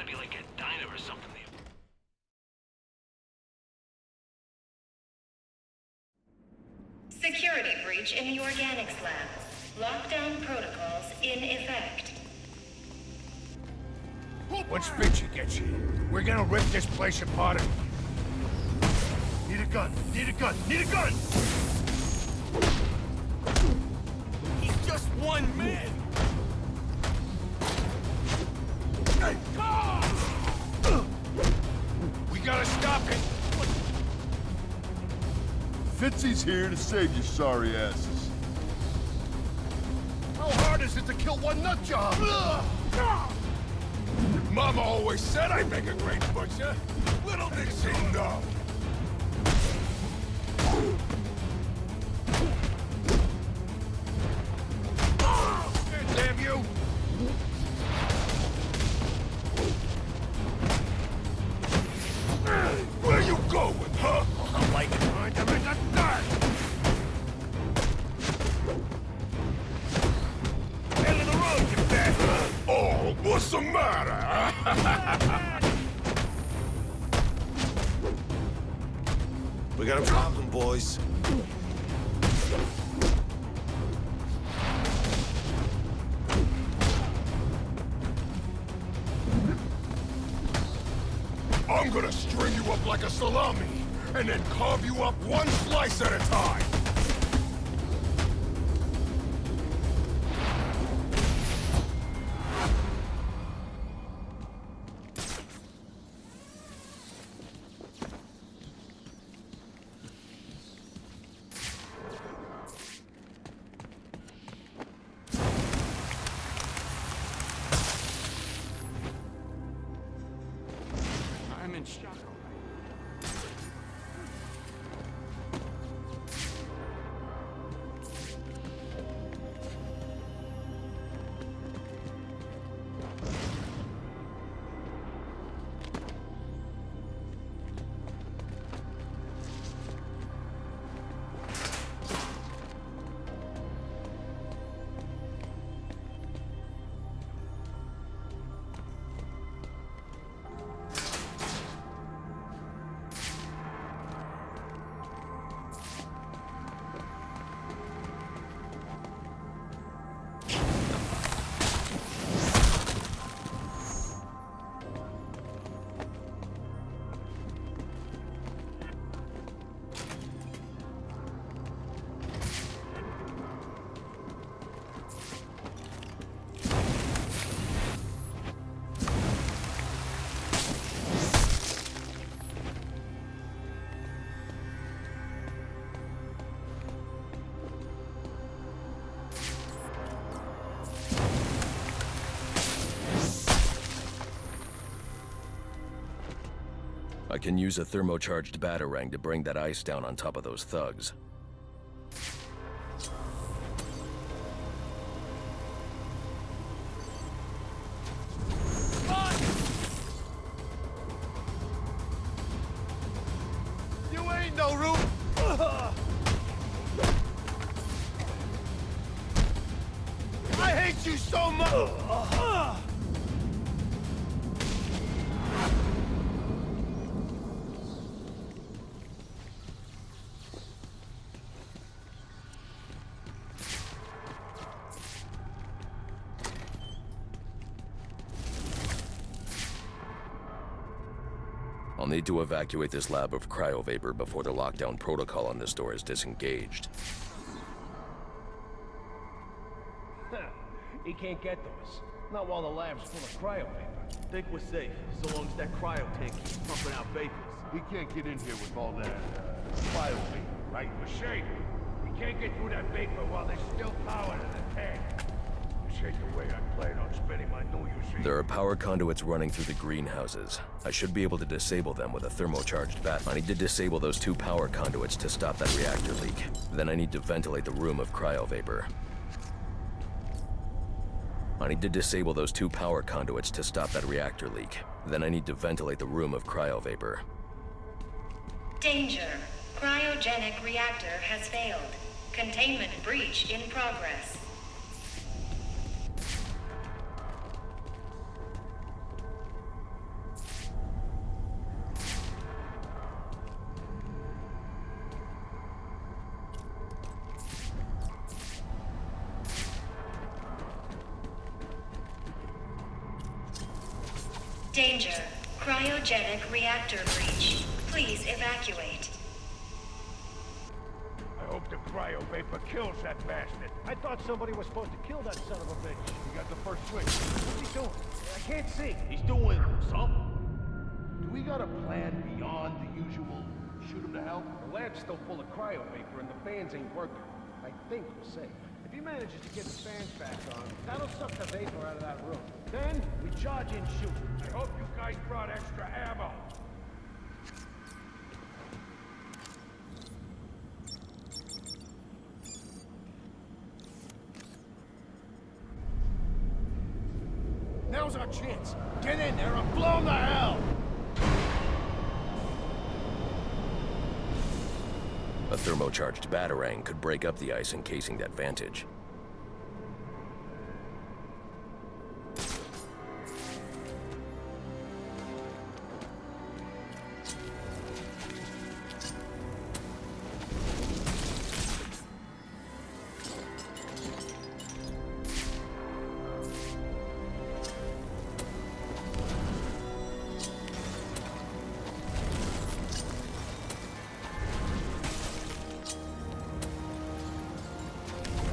gotta be like a diner or something. Security breach in the organics lab. Lockdown protocols in effect. Once Fitzy gets here, we're gonna rip this place apart. Need a gun! Need a gun! Need a gun! He's just one man! Hey. We gotta stop it! Fitzy's here to save you sorry asses. How hard is it to kill one nut job? Mama always said I'd make a great butcher. Little did she know. Damn you! Where you going, huh? I'm like behind him in the dark! End of the road, you bastard! Oh, what's the matter? We got a problem, boys. I'm gonna string you up like a salami, and then carve you up one slice at a time! I'm in shock. I can use a thermocharged batarang to bring that ice down on top of those thugs. You ain't no room! I hate you so much! I'll need to evacuate this lab of cryovapor before the lockdown protocol on this door is disengaged. He can't get to us. Not while the lab's full of cryovapor. Think we're safe, so long as that cryo tank keeps pumping out vapors. He can't get in here with all that, cryo vapor, right? Machine, we can't get through that vapor while there's still power in the tank. This ain't the way I plan on spending my New Year's Eve. There are power conduits running through the greenhouses. I should be able to disable them with a thermocharged bat. I need to disable those two power conduits to stop that reactor leak. Then I need to ventilate the room of cryovapor. I need to disable those two power conduits to stop that reactor leak. Then I need to ventilate the room of cryovapor. Danger. Cryogenic reactor has failed. Containment breach in progress. Danger. Cryogenic reactor breach. Please evacuate. I hope the cryo vapor kills that bastard. I thought somebody was supposed to kill that son of a bitch. You got the first switch. What's he doing? I can't see. He's doing something. Do we got a plan beyond the usual shoot him to hell? The lab's still full of cryo vapor and the fans ain't working. I think we're safe. If he manages to get the fans back on, that'll suck the vapor out of that room. Then we charge in shoot. I hope you guys brought extra ammo. Now's our chance. Get in there and blow 'em to hell! A thermocharged batarang could break up the ice encasing that vantage.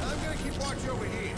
I'm gonna keep watch over here.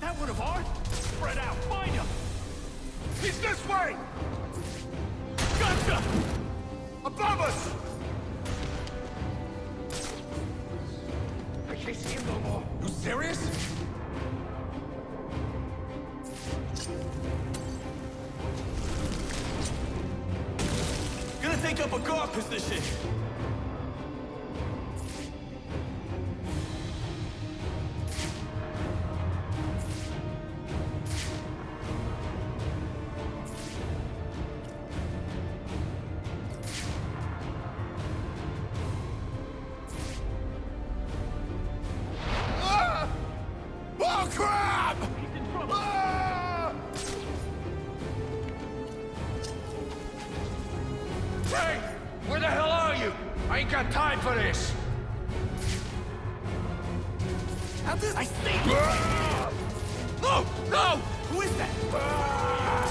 That one of ours? Spread out, find him! He's this way! Gotcha! Above us! I can't see him no more. You serious? Gonna take up a guard position. Ah! Oh, crap! He's in trouble. Ah! Hey! Where the hell are you? I ain't got time for this. How this? I see. Ah! No! No! Who is that? Ah!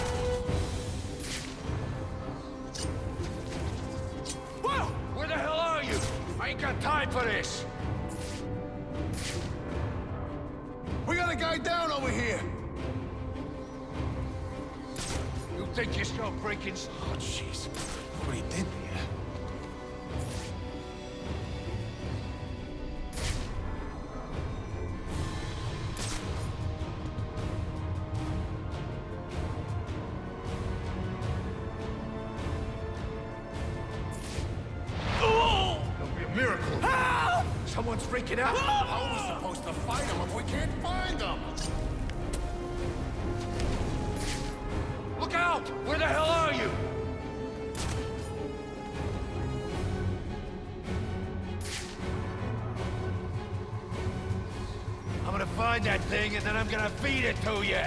Whoa! Where the hell are you? I ain't got time for this. We got a guy down over here! You think you're still breaking... Oh, jeez. What he did here? It'll be a miracle. Someone's freaking out. How are we supposed to fight him if we can't find him? Look out! Where the hell are you? I'm gonna find that thing and then I'm gonna feed it to you.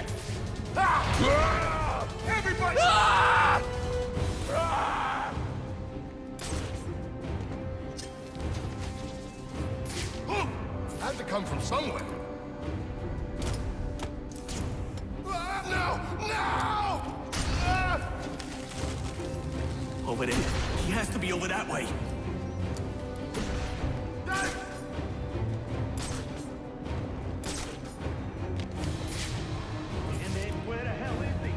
Ah! Everybody! Ah! Ah! Had to come from somewhere. No! No! Ah! Over there. He has to be over that way. And then where the hell is he?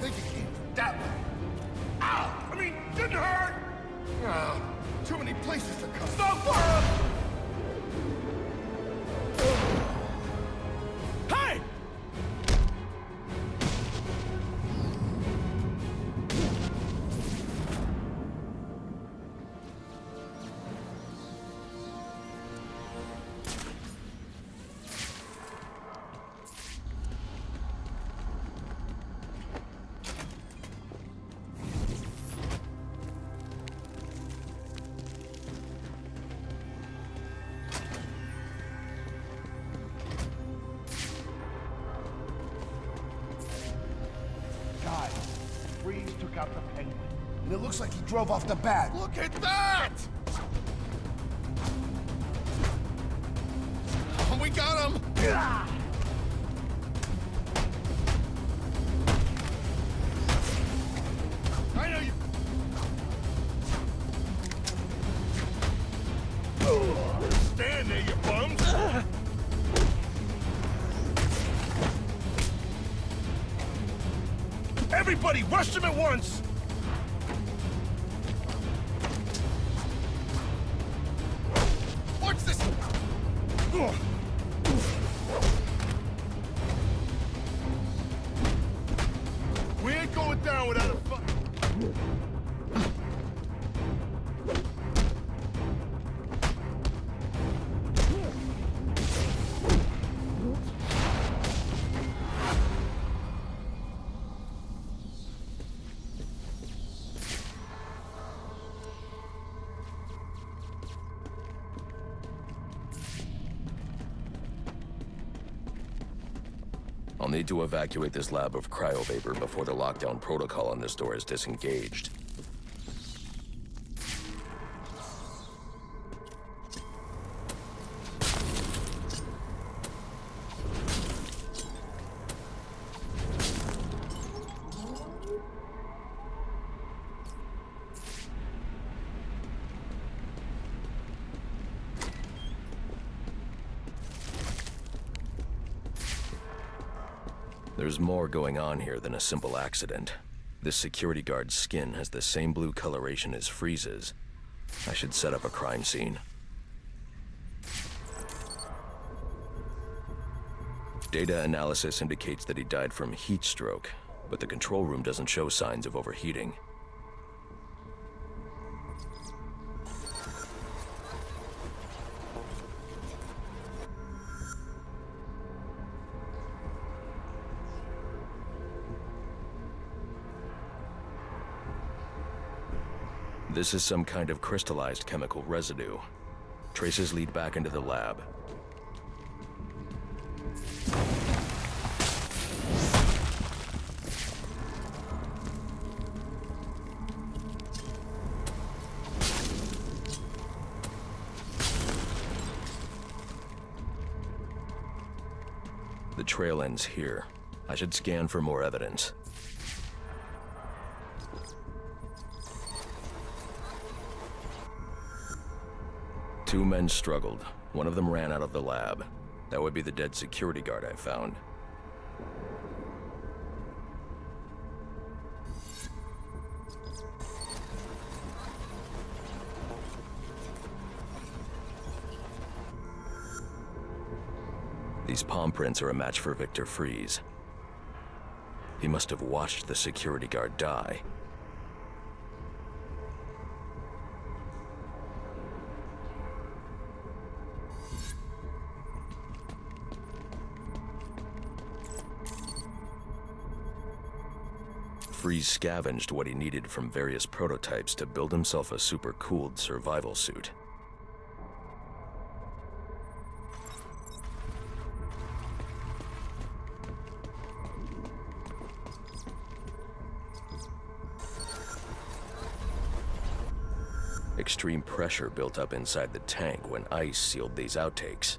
Think he came from that way. Ow! I mean, didn't hurt! Oh, too many places to cut. Stop for him! Hey! out the Penguin. And it looks like he drove off the bat. Look at that! We got him! I know you... Stand there, you bums! Everybody, rush them at once! What's this? We ain't going down without a fight. I'll need to evacuate this lab of cryovapor before the lockdown protocol on this door is disengaged. There's more going on here than a simple accident. This security guard's skin has the same blue coloration as Freeze's. I should set up a crime scene. Data analysis indicates that he died from heat stroke, but the control room doesn't show signs of overheating. This is some kind of crystallized chemical residue. Traces lead back into the lab. The trail ends here. I should scan for more evidence. Two men struggled. One of them ran out of the lab. That would be the dead security guard I found. These palm prints are a match for Victor Freeze. He must have watched the security guard die. Freeze scavenged what he needed from various prototypes to build himself a super-cooled survival suit. Extreme pressure built up inside the tank when ice sealed these outtakes.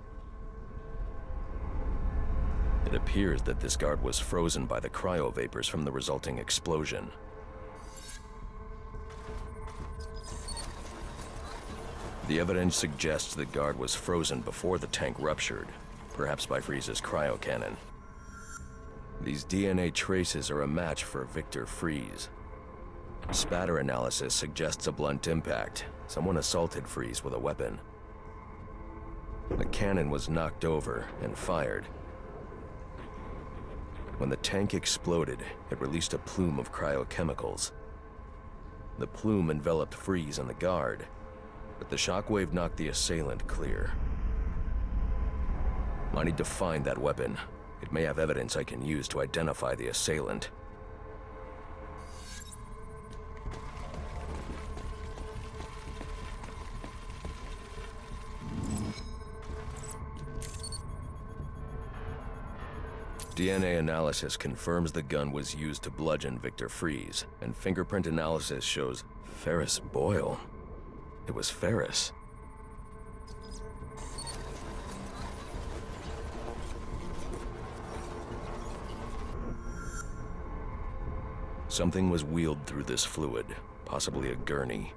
It appears that this guard was frozen by the cryovapors from the resulting explosion. The evidence suggests the guard was frozen before the tank ruptured, perhaps by Freeze's cryocannon. These DNA traces are a match for Victor Freeze. Spatter analysis suggests a blunt impact. Someone assaulted Freeze with a weapon. The cannon was knocked over and fired. When the tank exploded, it released a plume of cryochemicals. The plume enveloped Freeze and the guard, but the shockwave knocked the assailant clear. I need to find that weapon. It may have evidence I can use to identify the assailant. DNA analysis confirms the gun was used to bludgeon Victor Fries, and fingerprint analysis shows Ferris Boyle. It was Ferris. Something was wheeled through this fluid, possibly a gurney.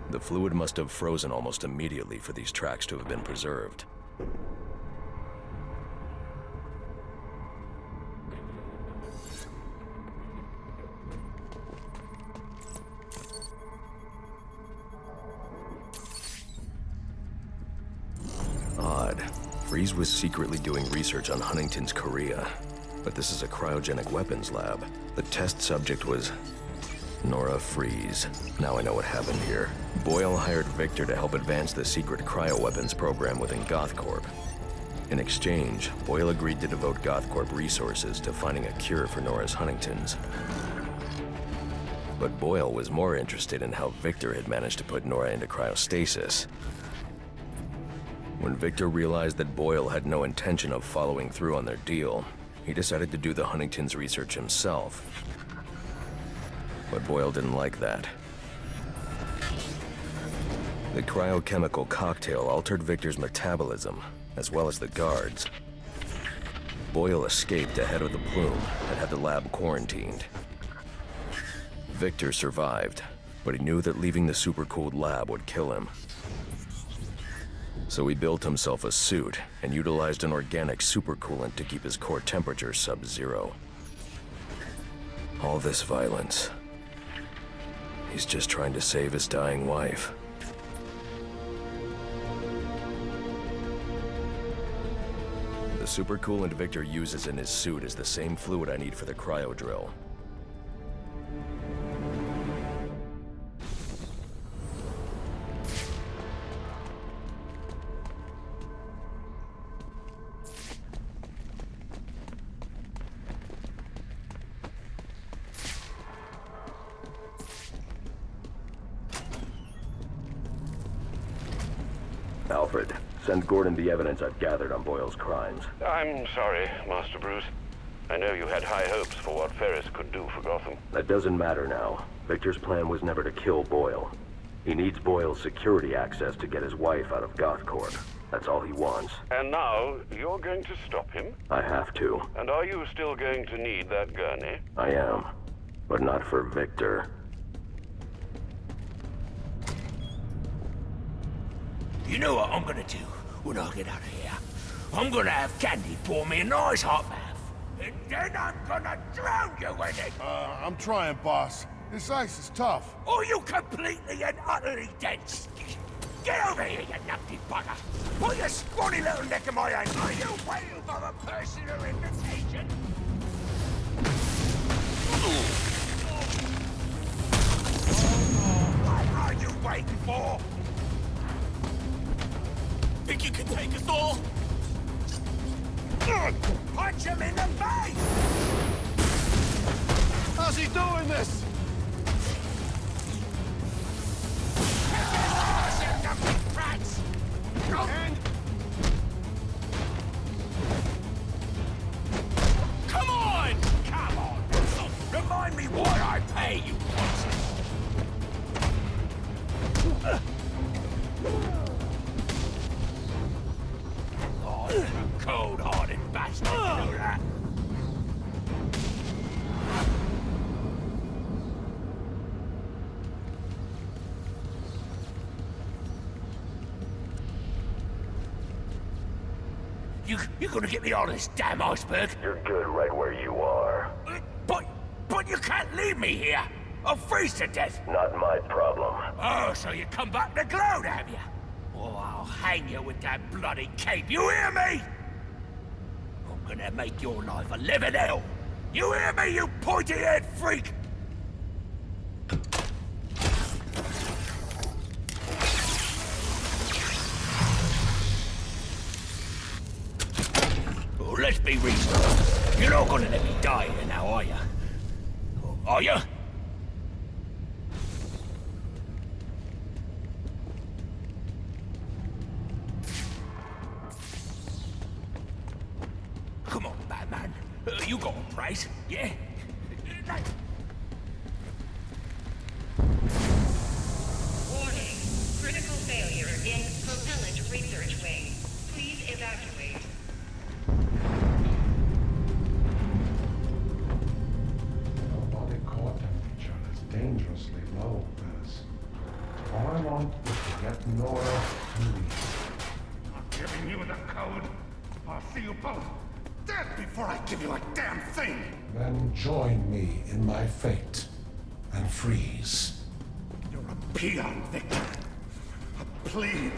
The fluid must have frozen almost immediately for these tracks to have been preserved. Odd. Fries was secretly doing research on Huntington's Korea, but this is a cryogenic weapons lab. The test subject was Nora Fries. Now I know what happened here. Boyle hired Victor to help advance the secret cryoweapons program within GothCorp. In exchange, Boyle agreed to devote GothCorp resources to finding a cure for Nora's Huntington's. But Boyle was more interested in how Victor had managed to put Nora into cryostasis. When Victor realized that Boyle had no intention of following through on their deal, he decided to do the Huntington's research himself. But Boyle didn't like that. The cryochemical cocktail altered Victor's metabolism, as well as the guards. Boyle escaped ahead of the plume and had the lab quarantined. Victor survived, but he knew that leaving the supercooled lab would kill him. So he built himself a suit and utilized an organic supercoolant to keep his core temperature sub-zero. All this violence. He's just trying to save his dying wife. The supercoolant Victor uses in his suit is the same fluid I need for the cryodrill. Alfred, send Gordon the evidence I've gathered on Boyle's crimes. I'm sorry, Master Bruce. I know you had high hopes for what Ferris could do for Gotham. That doesn't matter now. Victor's plan was never to kill Boyle. He needs Boyle's security access to get his wife out of GothCorp. That's all he wants. And now, you're going to stop him? I have to. And are you still going to need that gurney? I am. But not for Victor. You know what I'm gonna do when I get out of here? I'm gonna have Candy pour me a nice hot bath. And then I'm gonna drown you in it! I'm trying, boss. This ice is tough. Or you completely and utterly dense! Get over here, you numpty bugger! Put your scrawny little neck in my hand! Are you waiting for a personal invitation? What are you waiting for? Think you can take us all? Punch him in the face! How's he doing this? And... Come on! Come on! Remind me why I pay you, Oh, you're a cold-hearted bastard, you know that? You're gonna get me on this damn iceberg? You're good right where you are. But you can't leave me here! I'll freeze to death! Not my problem. Oh, so you come back to gloat, have you? Oh, I'll hang you with that bloody cape, you hear me? I'm gonna make your life a living hell! You hear me, you pointy-head freak? Oh, let's be reasonable. You're not gonna let me die here now, are you? Are you? Come on. you got a price, yeah? Warning. Critical failure in propellant research wing. Please evacuate. Your body core temperature is dangerously low, Buzz. All I want is to get Nora to leave. I'm giving you the code. I'll see you both dead before I give you a damn thing. Then join me in my fate and freeze. You're a peon, Victor. A plebe.